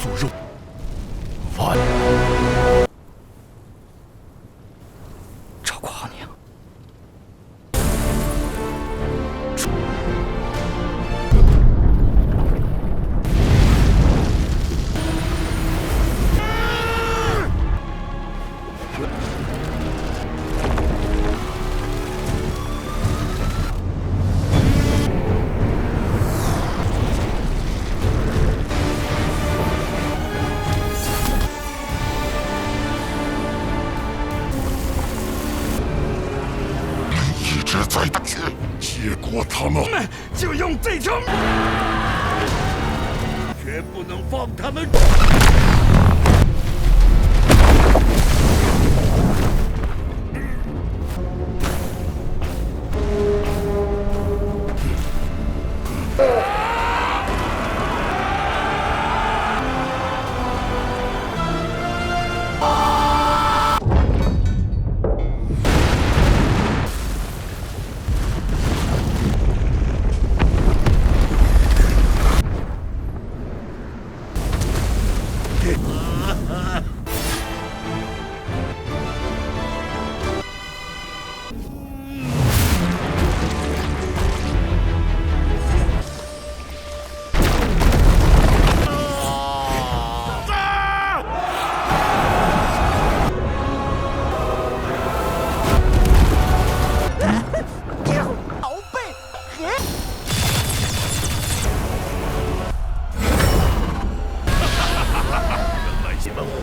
素肉，完。赵光娘。 再打去，结果他们就用这招，绝不能放他们。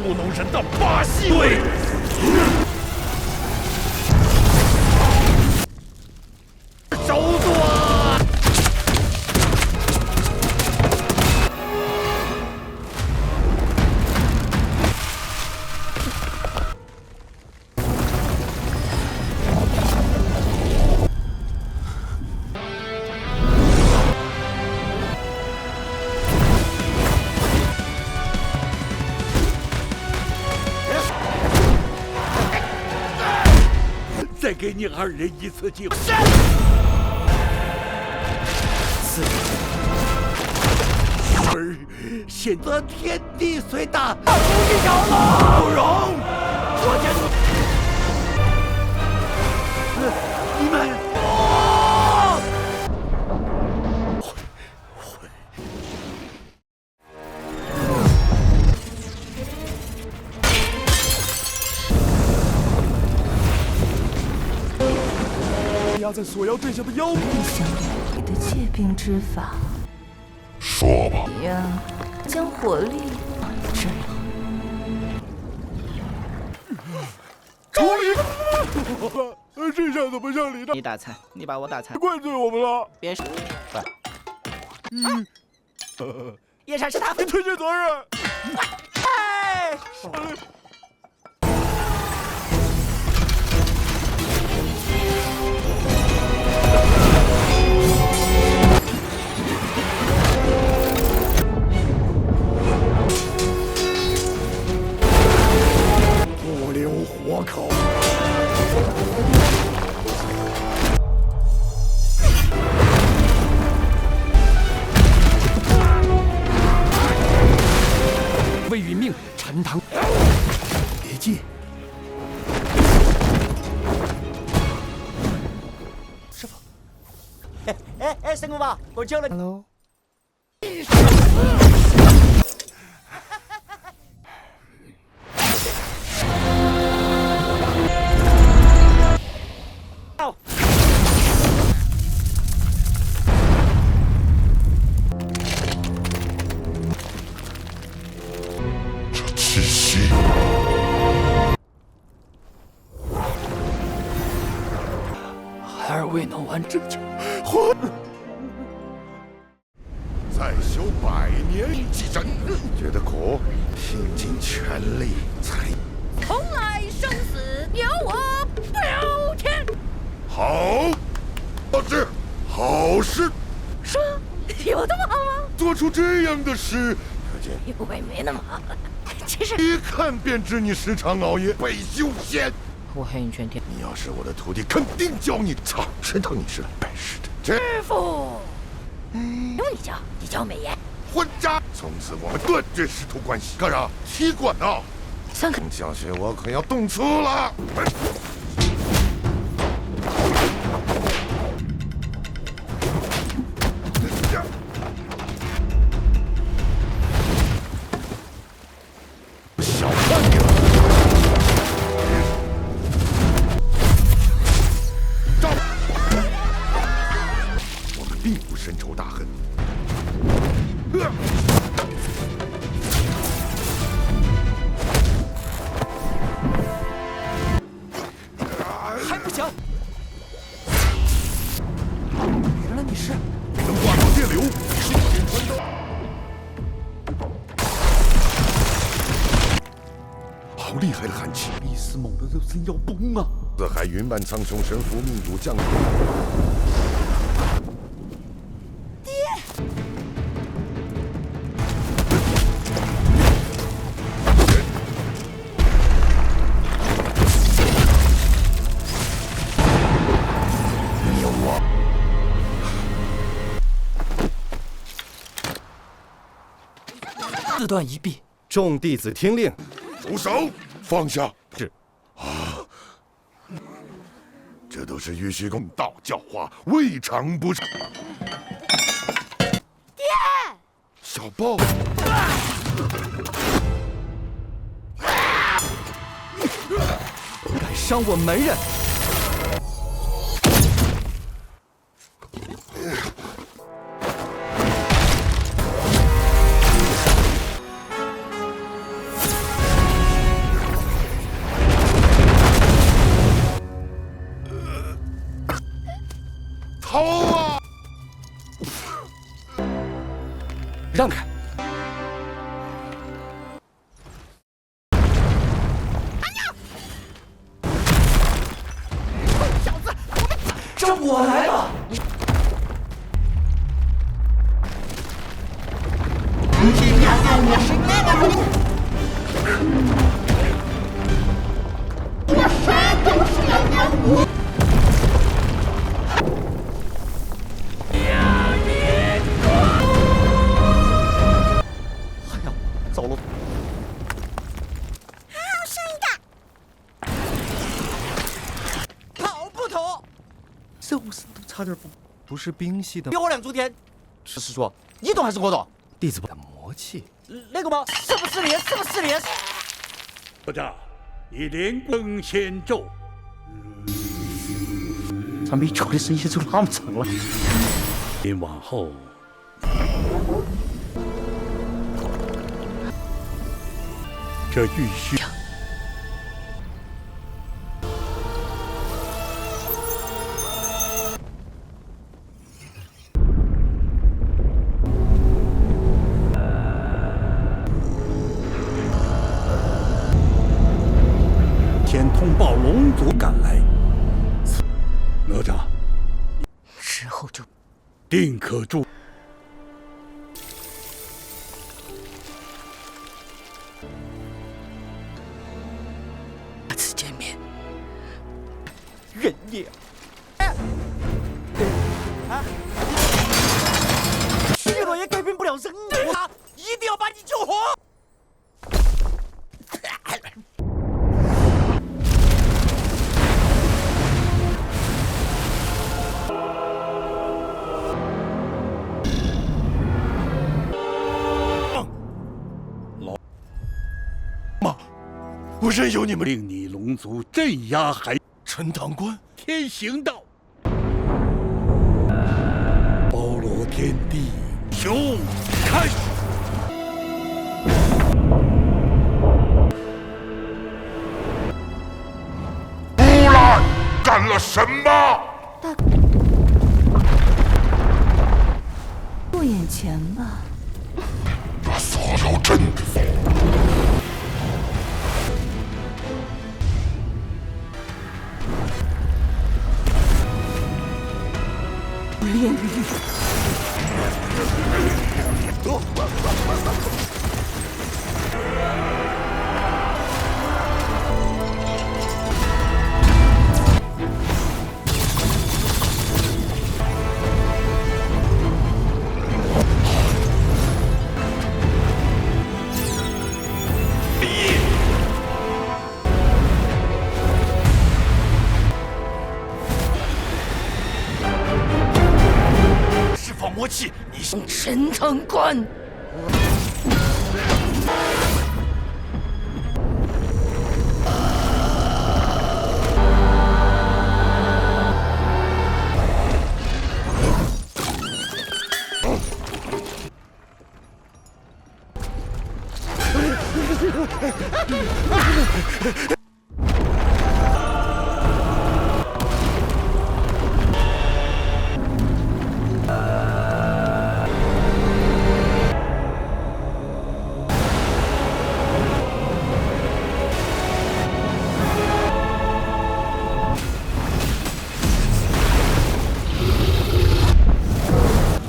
糊弄人的把戏。对。手段。再给你二人一次机会。而现则天地虽大，不一条路不容。我将你们。 压在所要对象的腰部。不想你的借兵之法。说吧。你呀，将火力制了。终于，这下怎么让李大？你打菜，你把我打菜，怪罪我们了。别说。叶禅是他。你推卸责任。哎。 不留活口。未允命，陈堂。别进。师傅。哎，三公豹，我救了你。Hello。 这气息，孩儿未能完成。还再修100年祭神，觉得苦，拼尽全力才。从来生死由我不由天。好，好事，好事。说有这么好吗？做出这样的事，可见因为没那么好。其实一看便知你时常熬夜被修仙。我黑你全天。你要是我的徒弟，肯定教你。早知道你是来拜师的。师傅，用你教美颜。混账！从此我们断绝师徒关系。干啥？踢馆啊！3个。将军，我可要动粗了！小看你了！招！我们并不深仇大恨。还不行！原来你是能挂上电流，瞬间穿透。好厉害的寒气！比斯猛的肉身要崩啊！四海云漫苍穹，神符命主降临。四段一臂，众弟子听令，住手！放下！是。这都是玉虚公道教化，未尝不是。爹，小豹，敢伤我门人！逃啊！让开！小子，这我来了！走了。跑不妥！肉身都差点不是冰系的给。我亮珠天！是说你懂还是我懂？弟子的魔气，那个吗？是不是练？是不是练？哪吒，你连更仙咒。咱没球的生意就那么长了。您往后，这玉虚。天通报龙族赶来，哪吒之后就定可助。下次见面，人也。虚弱也改变不了人，他一定要把你救活。我任由你们令你龙族镇压海陈堂官。天行道，包罗天地，雄开始。出来！干了什么？过眼前吧。把所有阵法。炼狱。门关。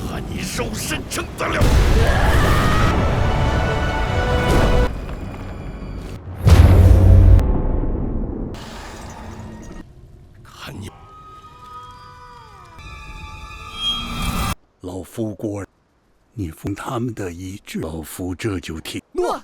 看你肉身承得了！看你，老夫果，你奉他们的意志，老夫这就听。诺。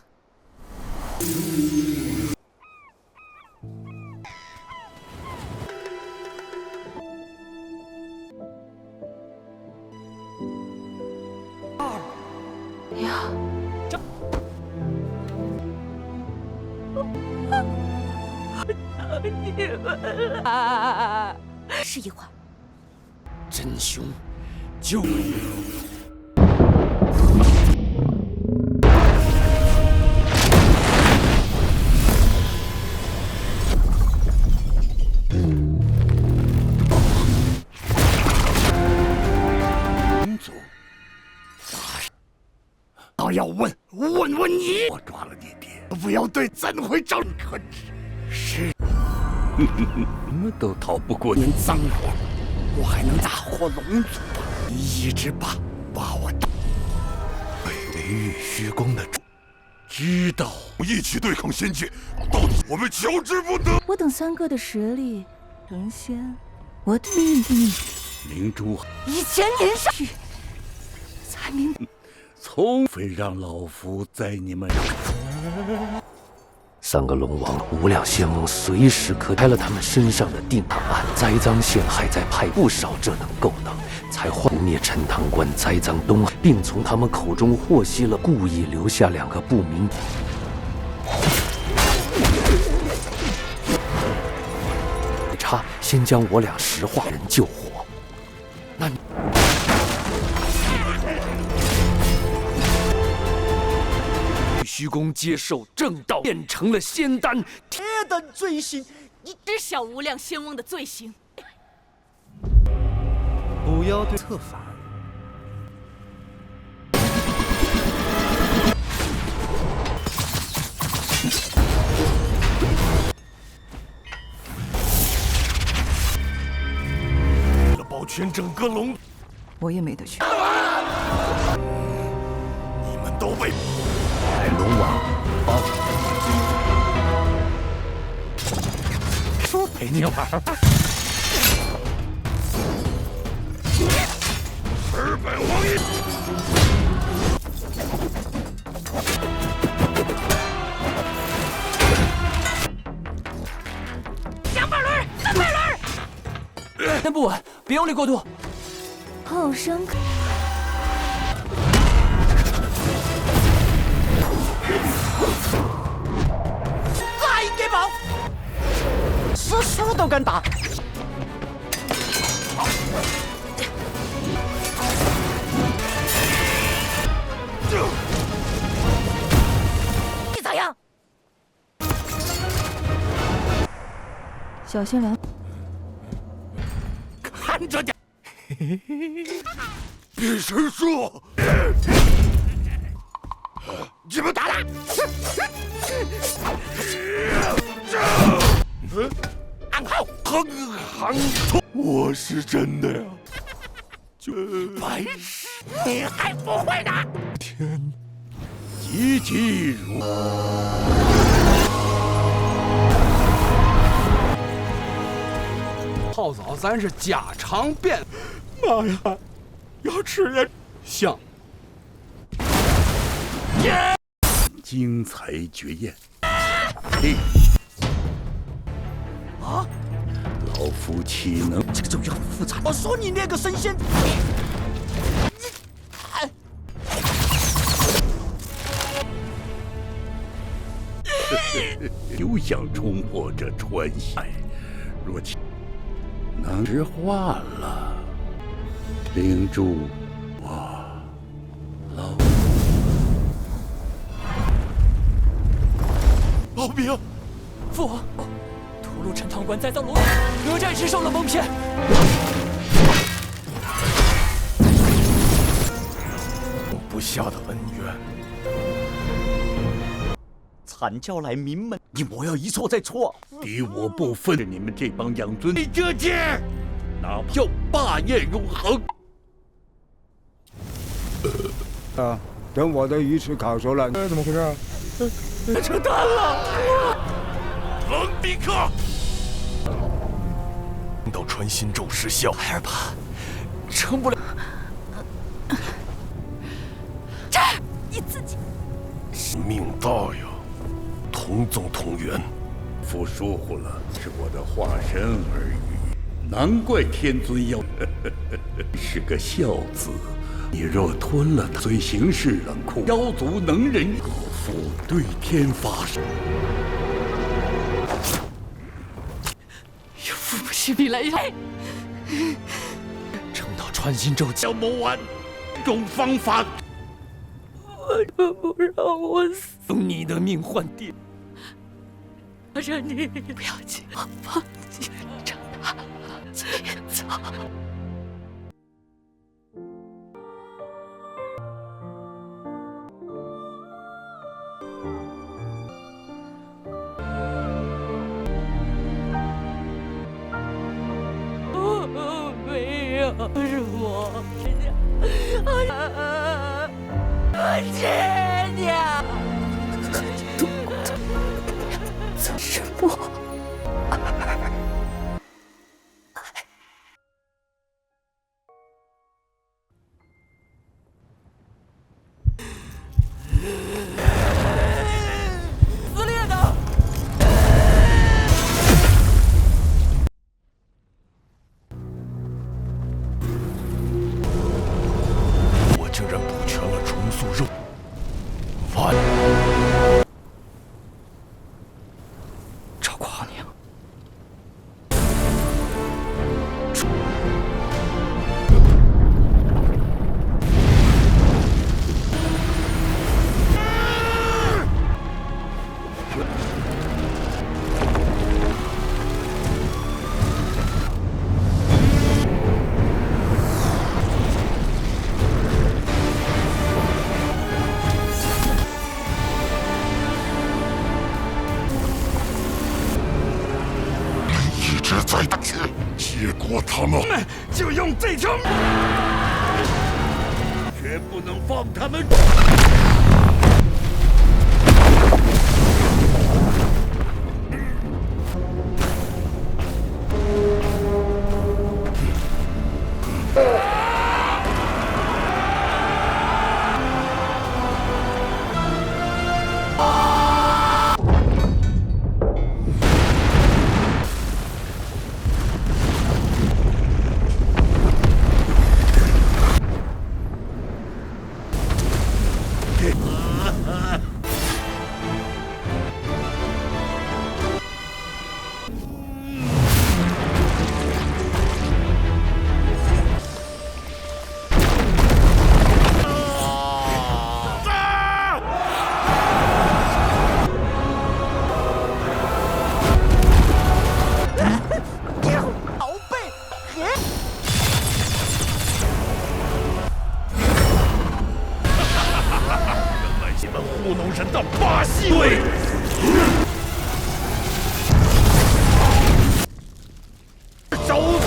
是一会儿。真凶，就民族。我要问你，我抓了你爹，不要对，怎会找你可耻？是，什么都逃不过您脏活，我还能大活龙族吧？你一直把我当为玉虚宫的主，知道一起对抗仙界，到底我们求之不得。我等三哥的实力成仙，我的命运明珠以前年少去，才明白。从非让老夫在你们三个龙王、无量仙翁随时可开了他们身上的定档案，栽赃陷害再派不少这等勾当，才幻灭陈塘关，栽赃东海，并从他们口中获悉了故意留下2个不明。差先将我俩石化人救活，那你。虚宫接受正道，变成了仙丹。铁等罪行，你知晓无量仙翁的罪行。不要对策反。为了保全整个龙，我也没得选。你们都被。龙王，说陪你玩吧。日本王爷，2百轮，300轮。先不稳，别用力过度。后生。再给宝，师叔都敢打。你咋样？小心凉。看着点。变神术，你们打他！暗号，我是真的呀，白痴，你还不会呢？天，急急如。泡澡咱是家常便。妈呀，要吃也香。精彩绝艳。啊！老夫岂能？这个咒语很复杂。我说你那个神仙，又想冲破这穿线，若其能石化了，领住我，老兵，父王，屠戮陈塘关栽赃罗哪战士受了蒙骗。不下的恩怨，惨叫来民们，你莫要一错再错。敌我不分，你们这帮养尊这界，哪怕叫霸业永恒。等我的鱼翅烤熟了，怎么回事？成蛋了！冷比克，到穿心咒失效，孩儿怕撑不了。这儿，你自己。命大呀，同宗同源。父疏忽了，是我的化身而已，难怪天尊要是个孝子。你若吞了他，虽行事冷酷，妖族能人，老夫对天发誓。有父母性命来要，撑到穿心咒要谋完，种方法。为何不让我死？用你的命换爹。我让你不要紧，放弃长大尽早。没有，是我，是娘。做什么？撕裂的！我竟然补全了重塑肉。完。赵皇娘。一直在打去，结果他们就用这招，绝不能放他们。糊弄人的把戏。对，手段。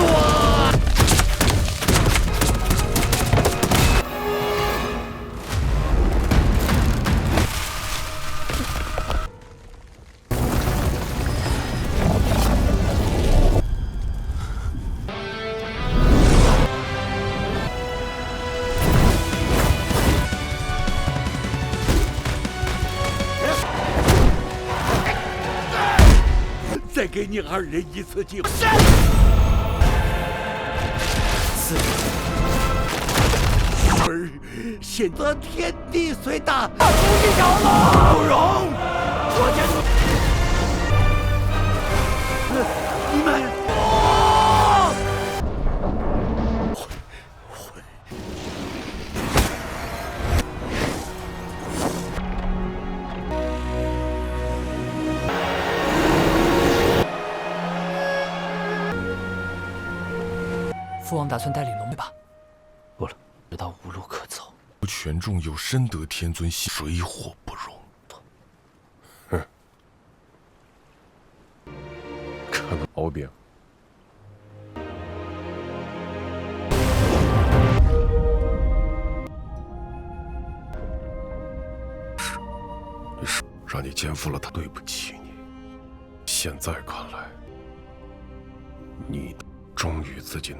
再给你二人一次机会。而现则天地虽大，不容。我将。父王打算带领农民吧？不了，知道无路可走。权重有深得天尊心，水火不容。哼，看到毛病。是让你肩负了他，对不起你。现在看来，你忠于自己。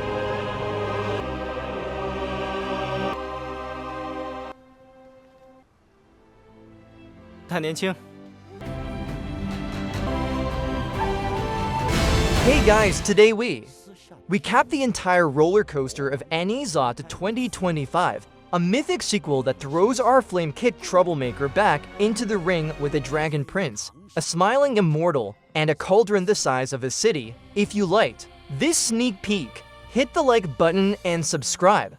太年轻。 Hey guys, today we cap the entire roller coaster of Ne Zha to 2025, a mythic sequel that throws our flame-kicked troublemaker back into the ring with a dragon prince, a smiling immortal, and a cauldron the size of a city. If you liked this sneak peek, hit the like button and subscribe.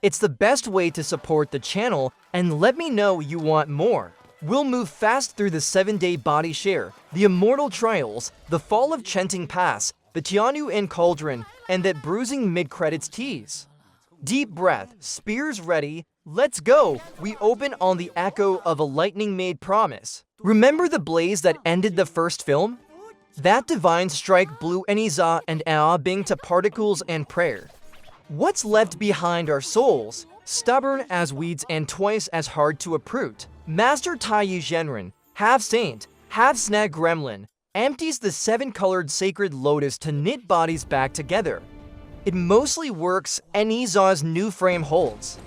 It's the best way to support the channel, and let me know you want more. We'll move fast through the 7-day body share, the immortal trials, the fall of Chenting Pass, the Tianu and Cauldron, and that bruising mid-credits tease. Deep breath, spears ready, let's go! We open on the echo of a lightning-made promise. Remember the blaze that ended the first film? That divine strike blew Ne Zha and Bing to particles and prayer. What's left behind are souls, stubborn as weeds and twice as hard to uproot. Master Taiyi Zhenren, half saint, half snag gremlin, empties the 7-colored sacred lotus to knit bodies back together. It mostly works, Ne Zha's new frame holds.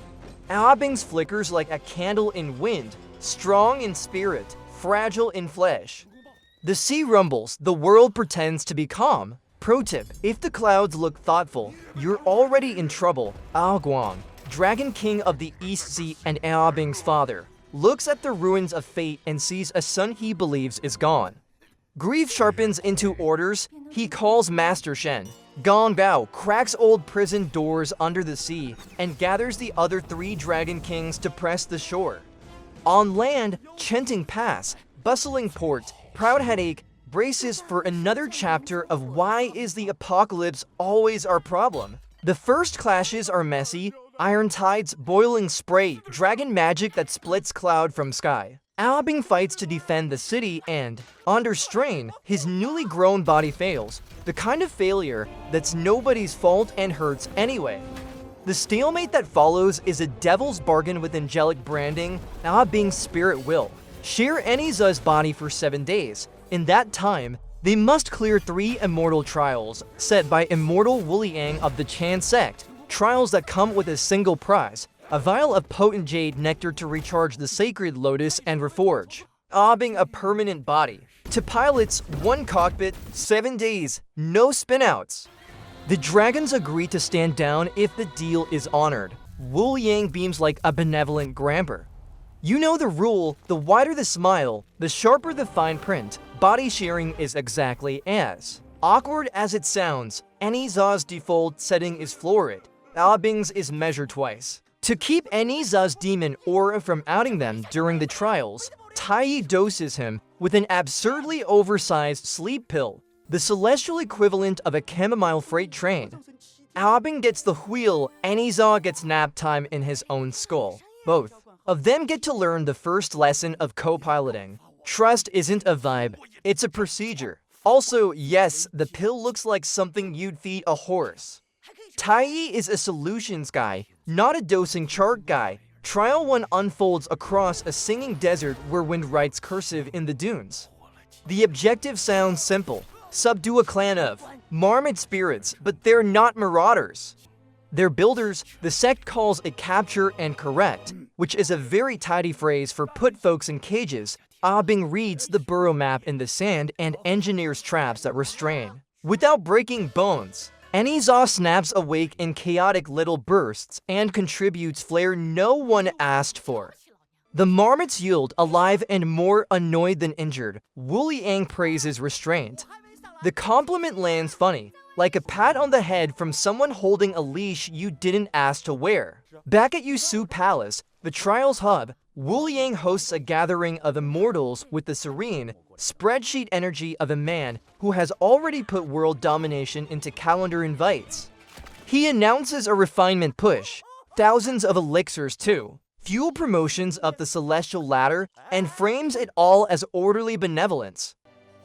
Bing's flickers like a candle in wind, strong in spirit, fragile in flesh. The sea rumbles, the world pretends to be calm. Pro tip, if the clouds look thoughtful, you're already in trouble. Guang, Dragon King of the East Sea and Bing's father, looks at the ruins of fate and sees a son he believes is gone. Grief sharpens into orders, he calls Master Shen. Gong Bao cracks old prison doors under the sea and gathers the other 3 Dragon Kings to press the shore. On land, Chenting Pass, bustling port, proud headache, braces for another chapter of why is the apocalypse always our problem. The first clashes are messy, iron tides, boiling spray, dragon magic that splits cloud from sky. Bing fights to defend the city and, under strain, his newly grown body fails. The kind of failure that's nobody's fault and hurts anyway. The stalemate that follows is a devil's bargain with angelic branding, Bing's spirit will. Share Ne Zha's body for 7 days. In that time, they must clear 3 immortal trials, set by immortal Wuliang of the Chan sect. Trials that come with a single prize, a vial of potent jade nectar to recharge the sacred lotus and reforge. Bing a permanent body. To pilots, 1 cockpit, 7 days, no spinouts. The dragons agree to stand down if the deal is honored. Wuliang beams like a benevolent grandpa. You know the rule, the wider the smile, the sharper the fine print. Body sharing is exactly as awkward as it sounds. Ne Zha's default setting is florid. Bing's is measured twice. To keep Ne Zha's demon aura from outing them during the trials, Taiyi doses him with an absurdly oversized sleep pill, the celestial equivalent of a chamomile freight train. Bing gets the wheel, Ne Zha gets nap time in his own skull. Both of them get to learn the first lesson of co-piloting. Trust isn't a vibe, it's a procedure. Also, yes, the pill looks like something you'd feed a horse. Taiyi is a solutions guy, not a dosing chart guy. Trial 1 unfolds across a singing desert where wind writes cursive in the dunes. The objective sounds simple. Subdue a clan of marmot spirits, but they're not marauders. They're builders. The sect calls it capture and correct, which is a very tidy phrase for put folks in cages. Bing reads the burrow map in the sand and engineers traps that restrain. Without breaking bones, Ne Zha snaps awake in chaotic little bursts and contributes flair no one asked for. The marmots yield, alive and more annoyed than injured. Wuliang praises restraint. The compliment lands funny, like a pat on the head from someone holding a leash you didn't ask to wear. Back at Yusu Palace, the trial's hub, Wuliang hosts a gathering of immortals with the serene, spreadsheet energy of a man who has already put world domination into calendar invites. He announces a refinement push, thousands of elixirs too, fuel promotions up the celestial ladder, and frames it all as orderly benevolence.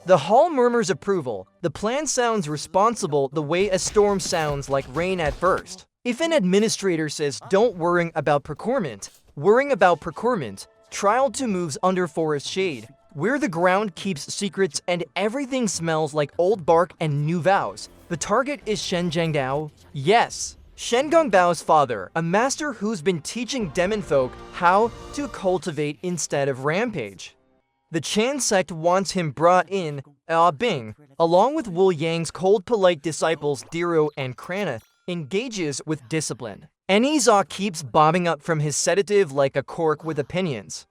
The hall murmurs approval. The plan sounds responsible the way a storm sounds like rain at first. If an administrator says don't worry about procurement, worrying about procurement, trial 2 moves under forest shade, where the ground keeps secrets and everything smells like old bark and new vows. The target is Shen Zhangdao. Yes, Shen Gongbao's father, a master who's been teaching demon folk how to cultivate instead of rampage. The Chan sect wants him brought in, Bing, along with Wu Yang's cold polite disciples Diro and Krana, engages with discipline. Ne Zha keeps bobbing up from his sedative like a cork with opinions.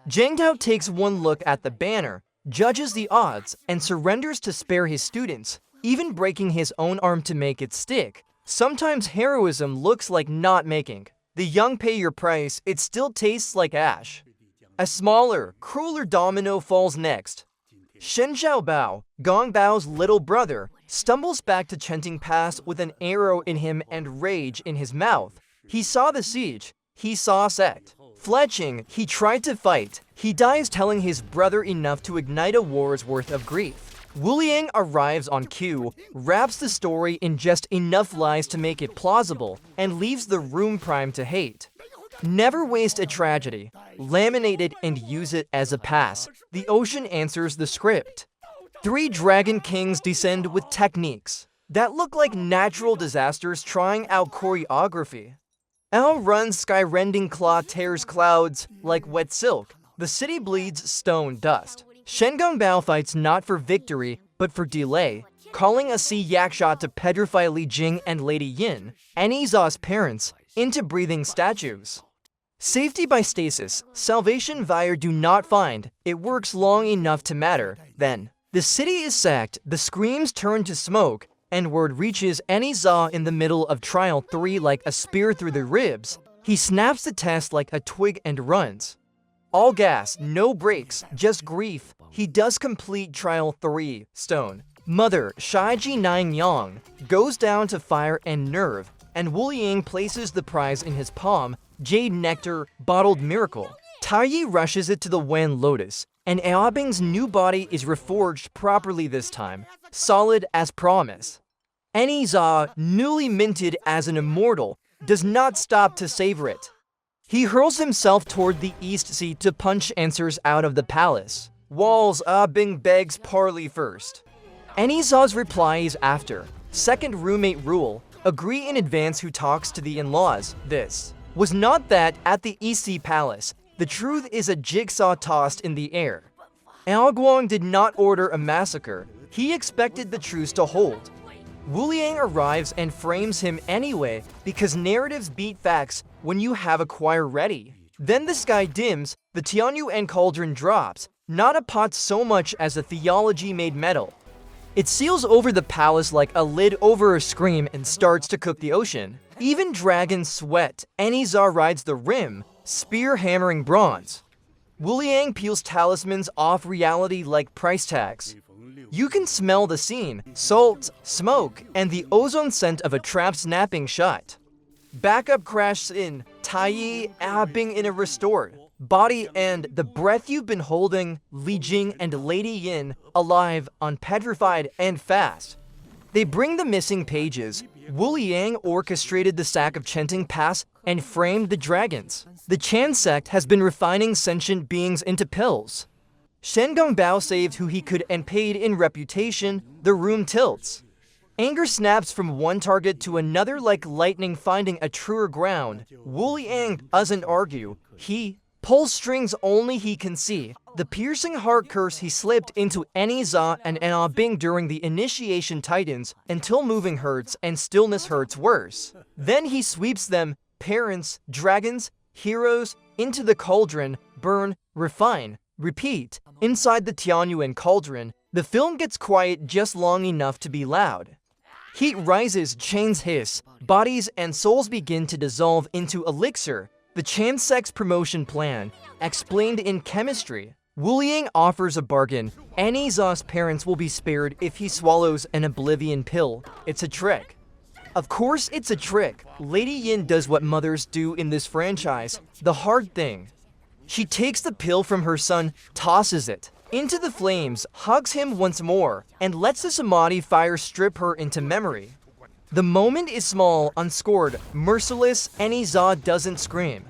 Zhang Dao takes one look at the banner, judges the odds, and surrenders to spare his students, even breaking his own arm to make it stick. Sometimes heroism looks like not making. The young pay your price, it still tastes like ash. A smaller, crueler domino falls next. Shen Xiaobao, Gong Bao's little brother, stumbles back to Chenting Pass with an arrow in him and rage in his mouth. He saw the siege. He saw sect. Fletching, he tried to fight. He dies telling his brother enough to ignite a war's worth of grief. Wu Yang arrives on cue, wraps the story in just enough lies to make it plausible, and leaves the room primed to hate. Never waste a tragedy. Laminate it and use it as a pass. The ocean answers the script. 3 dragon kings descend with techniques that look like natural disasters trying out choreography. Al runs skyrending claw tears clouds like wet silk. The city bleeds stone dust. Shen Gongbao fights not for victory, but for delay, calling a sea yakshot to petrify Li Jing and Lady Yin, Ne Zha's parents, into breathing statues. Safety by stasis, salvation via do not find. It works long enough to matter, then. The city is sacked, the screams turn to smoke, and word reaches Ne Zha in the middle of trial 3 like a spear through the ribs. He snaps the test like a twig and runs. All gas, no brakes, just grief. He does complete trial 3, stone. Mother, Shaiji Nine Yang, goes down to fire and nerve, and Wu Ying places the prize in his palm, Jade Nectar, Bottled Miracle. Taiyi rushes it to the Wen Lotus, and Aobing's new body is reforged properly this time, solid as promise. Ne Zha, newly minted as an immortal, does not stop to savor it. He hurls himself toward the East Sea to punch answers out of the palace. Walls, Bing begs parley first. Ne Zha's reply is after. Second roommate rule, agree in advance who talks to the in-laws. This was not that at the East Sea Palace. The truth is a jigsaw tossed in the air. Ao Guang did not order a massacre. He expected the truce to hold. Wu Liang arrives and frames him anyway because narratives beat facts when you have a choir ready. Then the sky dims, the Tianyuan cauldron drops, not a pot so much as a theology made metal. It seals over the palace like a lid over a scream and starts to cook the ocean. Even dragons sweat. Ne Zha rides the rim, spear hammering bronze. Wu Liang peels talismans off reality like price tags. You can smell the scene, salt, smoke, and the ozone scent of a trap snapping shut. Backup crashes in, Taiyi, Bing in a restored. Body and the breath you've been holding, Li Jing and Lady Yin, alive, unpetrified, and fast. They bring the missing pages. Wu Liang orchestrated the sack of Chenting Pass and framed the dragons. The Chan sect has been refining sentient beings into pills. Shen Gongbao saved who he could and paid in reputation. The room tilts. Anger snaps from one target to another like lightning finding a truer ground. Wu Liang doesn't argue. He pulls strings only he can see. The piercing heart curse he slipped into Ne Zha and Bing during the initiation tightens until moving hurts and stillness hurts worse. Then he sweeps them, parents, dragons, heroes, into the cauldron, burn, refine, repeat. Inside the Tianyuan cauldron, the film gets quiet just long enough to be loud. Heat rises, chains hiss, bodies and souls begin to dissolve into elixir. The Chan sect's promotion plan, explained in chemistry. Wu Liang offers a bargain. Ne Zha's parents will be spared if he swallows an oblivion pill. It's a trick. Of course it's a trick. Lady Yin does what mothers do in this franchise, the hard thing. She takes the pill from her son, tosses it into the flames, hugs him once more, and lets the samadhi fire strip her into memory. The moment is small, unscored, merciless, and Ne Zha doesn't scream.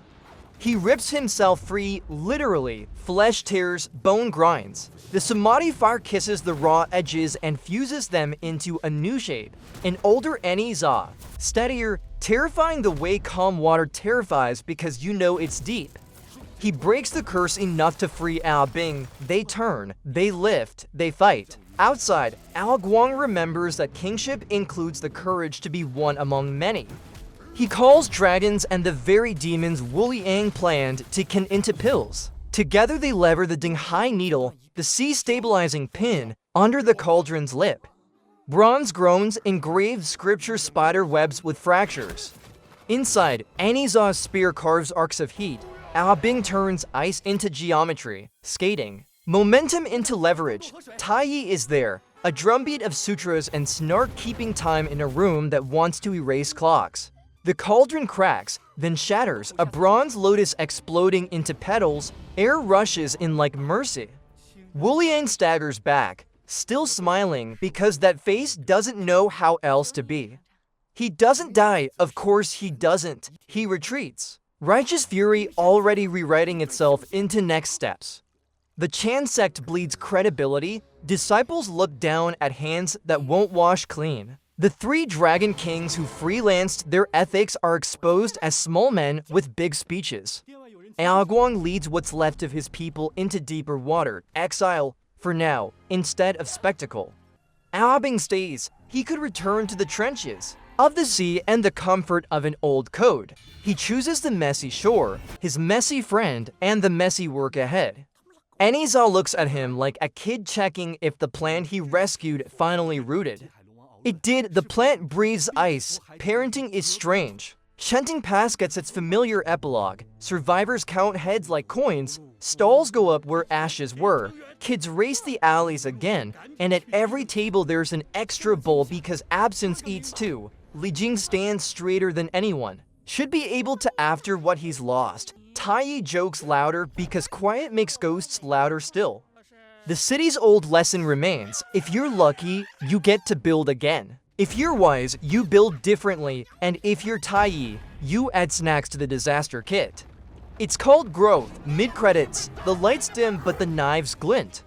He rips himself free, literally. Flesh tears, bone grinds. The samadhi fire kisses the raw edges and fuses them into a new shape. An older Ne Zha, steadier, terrifying the way calm water terrifies because you know it's deep. He breaks the curse enough to free Ao Bing. They turn, they lift, they fight. Outside, Ao Guang remembers that kingship includes the courage to be one among many. He calls dragons and the very demons Wu Liang planned to can into pills. Together they lever the Dinghai needle, the sea-stabilizing pin, under the cauldron's lip. Bronze groans engrave scripture spider webs with fractures. Inside, Ne Zha's spear carves arcs of heat. Ao Bing turns ice into geometry, skating. Momentum into leverage. Tai Yi is there, a drumbeat of sutras and snark keeping time in a room that wants to erase clocks. The cauldron cracks, then shatters, a bronze lotus exploding into petals. Air rushes in like mercy. Wu Liang staggers back, still smiling because that face doesn't know how else to be. He doesn't die, of course he doesn't. He retreats. Righteous fury already rewriting itself into next steps. The Chan sect bleeds credibility. Disciples look down at hands that won't wash clean. The three dragon kings who freelanced their ethics are exposed as small men with big speeches. Ao Guang leads what's left of his people into deeper water, exile, for now, instead of spectacle. Ao Bing stays. He could return to the trenches of the sea and the comfort of an old code. He chooses the messy shore, his messy friend, and the messy work ahead. Ne Zha looks at him like a kid checking if the plant he rescued finally rooted. It did. The plant breathes ice. Parenting is strange. Shenting Pass gets its familiar epilogue. Survivors count heads like coins. Stalls go up where ashes were. Kids race the alleys again. And at every table there's an extra bowl because absence eats too. Li Jing stands straighter than anyone. Should be able to after what he's lost. Tai Yi jokes louder because quiet makes ghosts louder still. The city's old lesson remains. If you're lucky, you get to build again. If you're wise, you build differently. And if you're Tai Yi, you add snacks to the disaster kit. It's called growth. Mid-credits, the lights dim but the knives glint.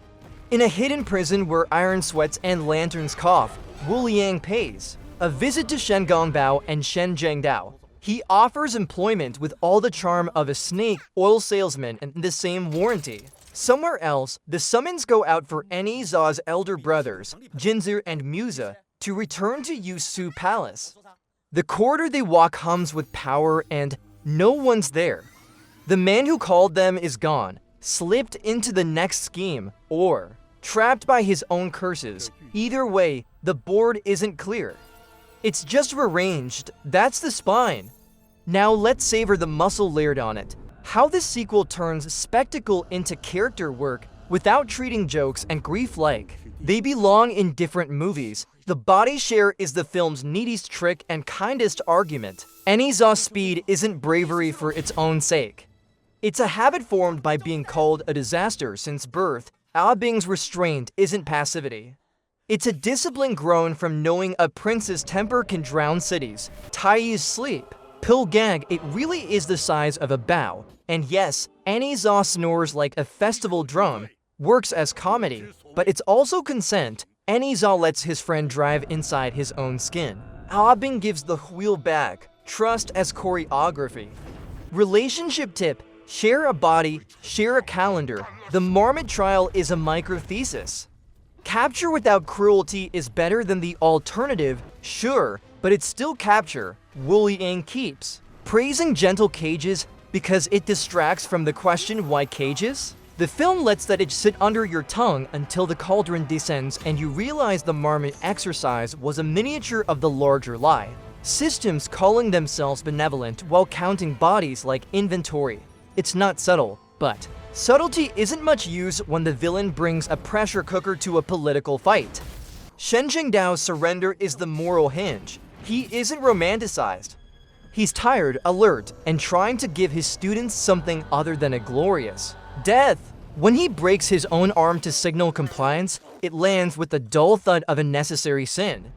In a hidden prison where iron sweats and lanterns cough, Wu Liang pays a visit to Shen Gongbao and Shen Zhengdao. He offers employment with all the charm of a snake oil salesman and the same warranty. Somewhere else, the summons go out for Ne Zha's elder brothers, Jinzi and Musa, to return to Yusu Palace. The corridor they walk hums with power and no one's there. The man who called them is gone, slipped into the next scheme, or trapped by his own curses. Either way, the board isn't clear. It's just rearranged. That's the spine. Now let's savor the muscle layered on it. How this sequel turns spectacle into character work without treating jokes and grief like they belong in different movies. The body share is the film's neatest trick and kindest argument. Ne Zha's speed isn't bravery for its own sake. It's a habit formed by being called a disaster since birth. Ao Bing's restraint isn't passivity. It's a discipline grown from knowing a prince's temper can drown cities. Tai Yi's sleep. Pill gag, it really is the size of a bow. And yes, Ne Zha snores like a festival drum, works as comedy, but it's also consent. Ne Zha lets his friend drive inside his own skin. Ao Bing gives the wheel back, trust as choreography. Relationship tip, share a body, share a calendar. The Marmot trial is a micro-thesis. Capture without cruelty is better than the alternative, sure, but it's still capture. Wu Liang keeps praising gentle cages because it distracts from the question why cages? The film lets that itch sit under your tongue until the cauldron descends and you realize the marmot exercise was a miniature of the larger lie. Systems calling themselves benevolent while counting bodies like inventory. It's not subtle, but subtlety isn't much use when the villain brings a pressure cooker to a political fight. Shen Zhengdao's surrender is the moral hinge. he isn't romanticized. He's tired, alert, and trying to give his students something other than a glorious death. When he breaks his own arm to signal compliance, it lands with the dull thud of a necessary sin.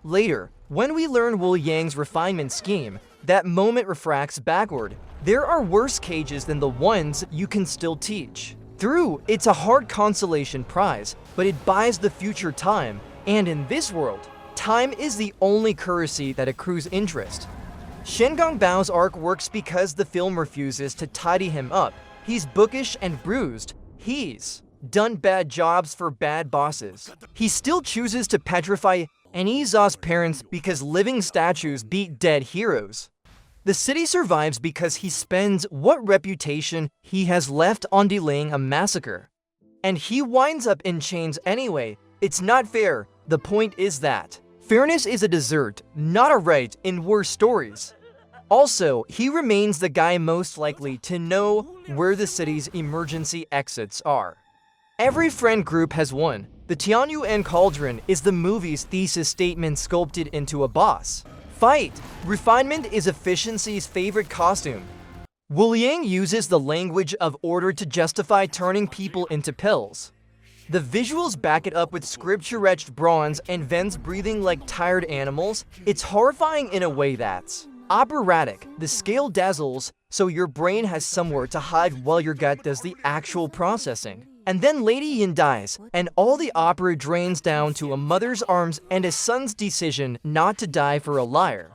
Later, when we learn Wu Yang's refinement scheme, that moment refracts backward. There are worse cages than the ones you can still teach. True, it's a hard consolation prize, but it buys the future time, and in this world, time is the only currency that accrues interest. Shen Gongbao's arc works because the film refuses to tidy him up. He's bookish and bruised. He's done bad jobs for bad bosses. He still chooses to petrify Ne Zha's parents because living statues beat dead heroes. The city survives because he spends what reputation he has left on delaying a massacre. And he winds up in chains anyway. It's not fair. The point is that fairness is a dessert, not a right in worse stories. Also, he remains the guy most likely to know where the city's emergency exits are. Every friend group has one. The Tianyuan Cauldron is the movie's thesis statement sculpted into a boss. Fight! Refinement is efficiency's favorite costume. Wu Yang uses the language of order to justify turning people into pills. The visuals back it up with scripture-etched bronze and vents breathing like tired animals. It's horrifying in a way that's operatic. The scale dazzles, so your brain has somewhere to hide while your gut does the actual processing. And then Lady Yin dies, and all the opera drains down to a mother's arms and a son's decision not to die for a liar.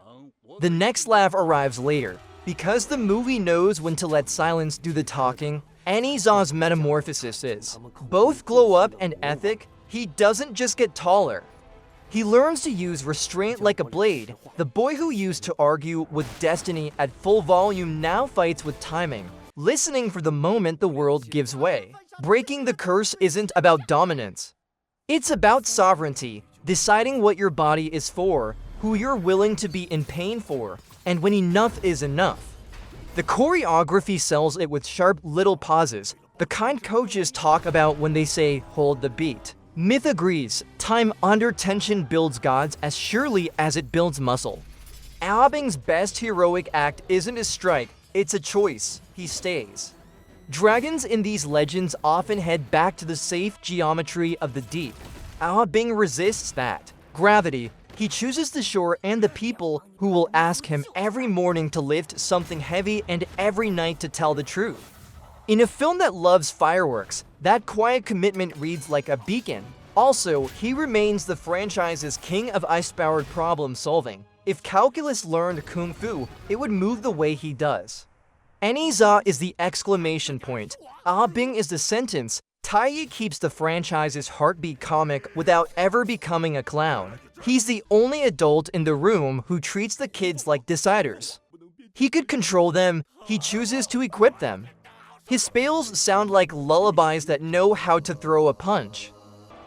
The next laugh arrives later. Because the movie knows when to let silence do the talking, Ne Zha's metamorphosis is both glow up and ethic. He doesn't just get taller. He learns to use restraint like a blade. The boy who used to argue with destiny at full volume now fights with timing, listening for the moment the world gives way. Breaking the curse isn't about dominance. It's about sovereignty, deciding what your body is for, who you're willing to be in pain for, and when enough is enough. The choreography sells it with sharp little pauses, the kind coaches talk about when they say, hold the beat. Myth agrees, time under tension builds gods as surely as it builds muscle. Aobing's best heroic act isn't a strike, it's a choice. He stays. Dragons in these legends often head back to the safe geometry of the deep. Aobing resists that gravity. He chooses the shore and the people who will ask him every morning to lift something heavy and every night to tell the truth. In a film that loves fireworks, that quiet commitment reads like a beacon. Also, he remains the franchise's king of ice-powered problem solving. If calculus learned kung fu, it would move the way he does. Ne Zha is the exclamation point. Aobing is the sentence. Taiyi keeps the franchise's heartbeat comic without ever becoming a clown. He's the only adult in the room who treats the kids like deciders. He could control them, he chooses to equip them. His spells sound like lullabies that know how to throw a punch.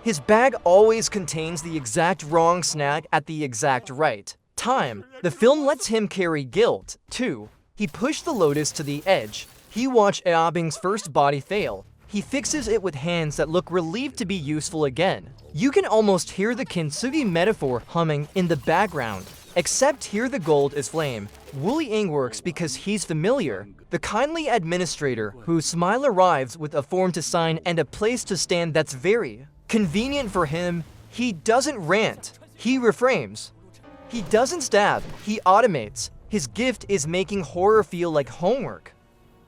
His bag always contains the exact wrong snack at the exact right time. The film lets him carry guilt, too. He pushed the lotus to the edge. He watched Aobing's first body fail. He fixes it with hands that look relieved to be useful again. You can almost hear the kintsugi metaphor humming in the background. Except here the gold is flame. Wu Yang works because he's familiar. The kindly administrator whose smile arrives with a form to sign and a place to stand that's very convenient for him. He doesn't rant. He reframes. He doesn't stab. He automates. His gift is making horror feel like homework.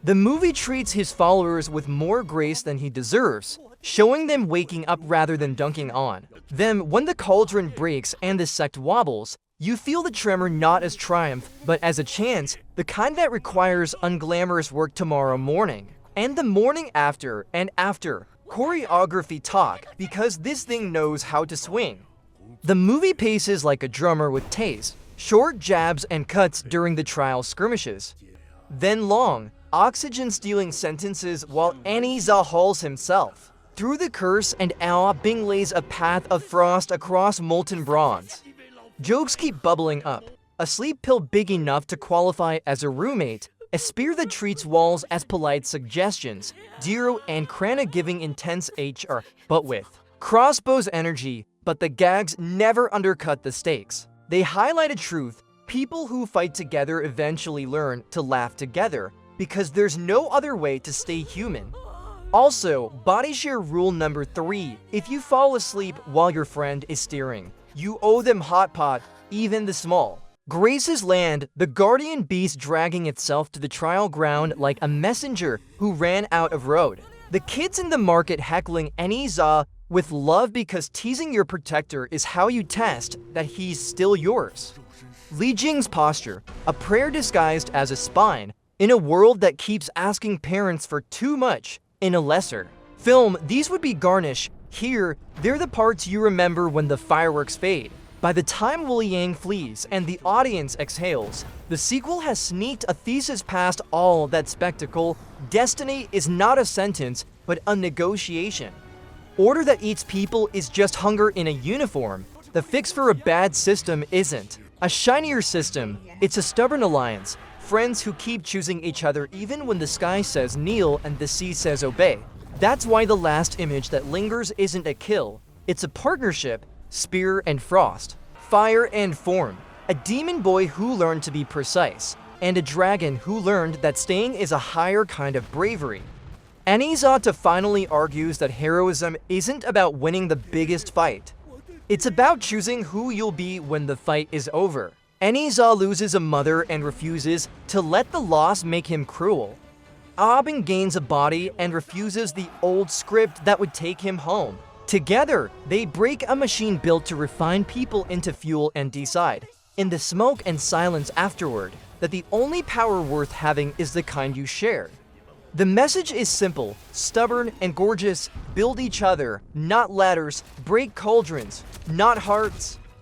The movie treats his followers with more grace than he deserves, showing them waking up rather than dunking on them. When the cauldron breaks and the sect wobbles, you feel the tremor not as triumph, but as a chance, the kind that requires unglamorous work tomorrow morning. And the morning after, and after. Choreography talk, because this thing knows how to swing. The movie paces like a drummer with taste. Short jabs and cuts during the trial skirmishes. Then long, oxygen-stealing sentences while Ne Zha hauls himself through the curse, and Aobing lays a path of frost across molten bronze. Jokes keep bubbling up. A sleep pill big enough to qualify as a roommate, a spear that treats walls as polite suggestions, Diro and Krana giving intense HR, but with crossbows energy, but the gags never undercut the stakes. They highlight a truth: people who fight together eventually learn to laugh together, because there's no other way to stay human. Also, body share rule number 3: if you fall asleep while your friend is steering, you owe them hot pot, even the small. Grace's land, the guardian beast dragging itself to the trial ground like a messenger who ran out of road. The kids in the market heckling Ne Zha with love because teasing your protector is how you test that he's still yours. Li Jing's posture, a prayer disguised as a spine, in a world that keeps asking parents for too much in a lesser film. These would be garnish. Here, they're the parts you remember when the fireworks fade. By the time Wu Yang flees and the audience exhales, the sequel has sneaked a thesis past all that spectacle. Destiny is not a sentence, but a negotiation. Order that eats people is just hunger in a uniform. The fix for a bad system isn't a shinier system, it's a stubborn alliance. Friends who keep choosing each other even when the sky says kneel and the sea says obey. That's why the last image that lingers isn't a kill, it's a partnership. Spear and frost, fire and form, a demon boy who learned to be precise, and a dragon who learned that staying is a higher kind of bravery. Ne Zha finally argues that heroism isn't about winning the biggest fight. It's about choosing who you'll be when the fight is over. Ne Zha loses a mother and refuses to let the loss make him cruel. Aubin gains a body and refuses the old script that would take him home. Together, they break a machine built to refine people into fuel and decide, in the smoke and silence afterward, that the only power worth having is the kind you share. The message is simple, stubborn and gorgeous: build each other, not ladders; break cauldrons, not hearts.